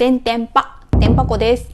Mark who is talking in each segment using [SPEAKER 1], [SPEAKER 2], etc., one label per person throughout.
[SPEAKER 1] てんてんぱこです。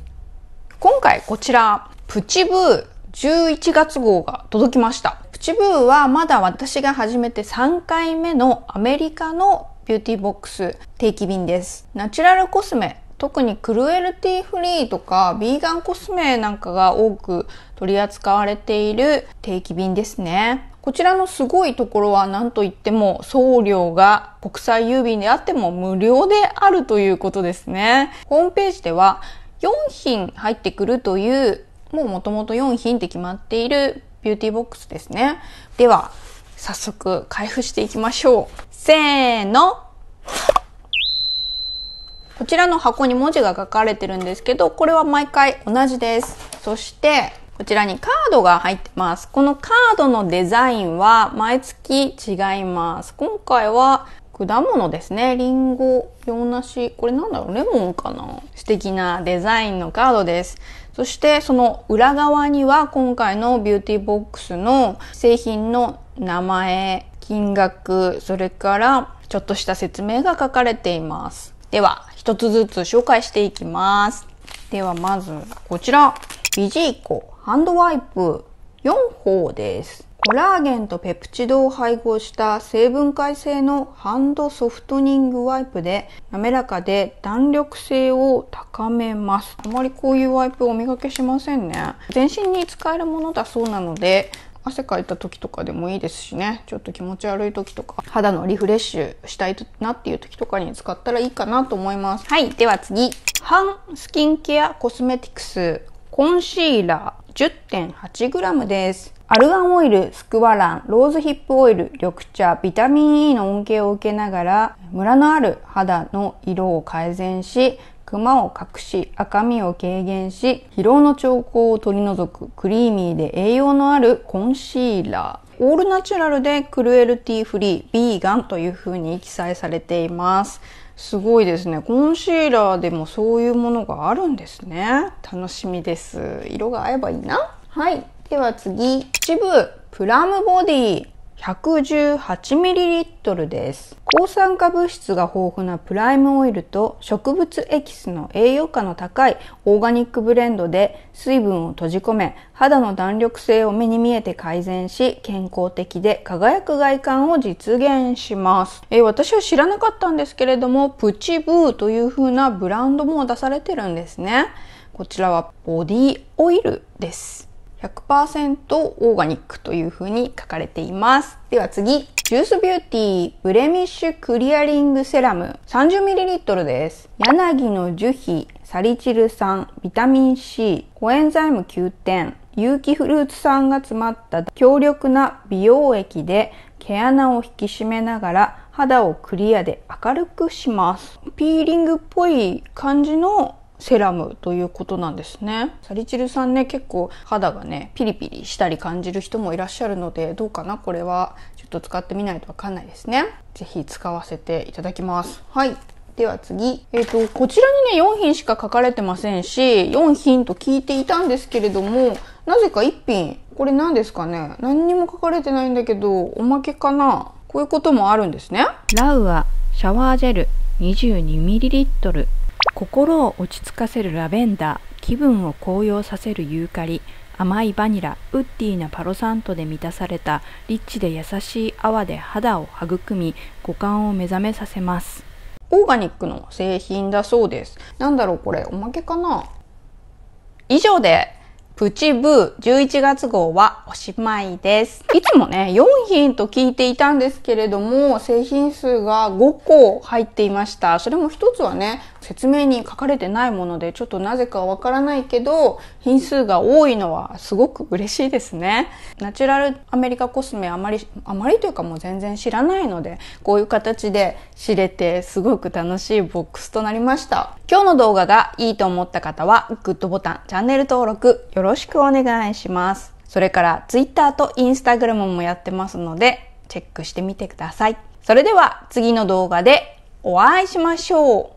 [SPEAKER 1] 今回こちら、プチブー11月号が届きました。プチブーはまだ私が始めて3回目のアメリカのビューティーボックス定期便です。ナチュラルコスメ、特にクルエルティフリーとかビーガンコスメなんかが多く取り扱われている定期便ですね。こちらのすごいところは何といっても送料が国際郵便であっても無料であるということですね。ホームページでは4品入ってくるという、もともと4品って決まっているビューティーボックスですね。では早速開封していきましょう。せーの。こちらの箱に文字が書かれてるんですけど、これは毎回同じです。そしてこちらにカードが入ってます。このカードのデザインは毎月違います。今回は果物ですね。リンゴ、洋梨、これなんだろう、レモンかな。素敵なデザインのカードです。そしてその裏側には今回のビューティーボックスの製品の名前、金額、それからちょっとした説明が書かれています。では一つずつ紹介していきます。ではまずこちら、ビジーコハンドワイプ4法です。コラーゲンとペプチドを配合した成分解性のハンドソフトニングワイプで滑らかで弾力性を高めます。あまりこういうワイプをお見かけしませんね。全身に使えるものだそうなので、汗かいた時とかでもいいですしね、ちょっと気持ち悪い時とか肌のリフレッシュしたいなっていう時とかに使ったらいいかなと思います。はい、では次、ハンスキンケアコスメティクスコンシーラー 10.8g です。アルガンオイル、スクワラン、ローズヒップオイル、緑茶、ビタミン E の恩恵を受けながらムラのある肌の色を改善し、クマを隠し、赤みを軽減し、疲労の兆候を取り除くクリーミーで栄養のあるコンシーラー。オールナチュラルでクルエルティフリー、ビーガンという風に記載されています。すごいですね。コンシーラーでもそういうものがあるんですね。楽しみです。色が合えばいいな。はい。では次、プチブープラムボディ 118ml です。抗酸化物質が豊富なプライムオイルと植物エキスの栄養価の高いオーガニックブレンドで水分を閉じ込め、肌の弾力性を目に見えて改善し、健康的で輝く外観を実現します。私は知らなかったんですけれども、プチブーという風なブランドも出されてるんですね。こちらはボディオイルです。100% オーガニックという風に書かれています。では次、ジュースビューティーブレミッシュクリアリングセラム 30ml です。柳の樹皮、サリチル酸、ビタミン C、コエンザイム9点、有機フルーツ酸が詰まった強力な美容液で毛穴を引き締めながら肌をクリアで明るくします。ピーリングっぽい感じのセラムということなんですね。サリチル酸ね、結構肌がねピリピリしたり感じる人もいらっしゃるので、どうかな、これはちょっと使ってみないとわかんないですね。ぜひ使わせていただきます。はい、では次、こちらにね4品しか書かれてませんし、4品と聞いていたんですけれども、なぜか1品、これ何ですかね、何にも書かれてないんだけどおまけかな。こういうこともあるんですね。
[SPEAKER 2] ラウアシャワージェル 22ml、心を落ち着かせるラベンダー、気分を高揚させるユーカリ、甘いバニラ、ウッディなパロサントで満たされたリッチで優しい泡で肌を育み、五感を目覚めさせます。
[SPEAKER 1] オーガニックの製品だそうです。なんだろうこれ、おまけかな。以上でプチブー11月号はおしまいです。いつもね、4品と聞いていたんですけれども、製品数が5個入っていました。それも一つはね、説明に書かれてないもので、ちょっとなぜかわからないけど、品数が多いのはすごく嬉しいですね。ナチュラルアメリカコスメあまりというかもう全然知らないので、こういう形で知れてすごく楽しいボックスとなりました。今日の動画がいいと思った方は、グッドボタン、チャンネル登録よろしくお願いします。それから Twitter と Instagram もやってますので、チェックしてみてください。それでは次の動画でお会いしましょう。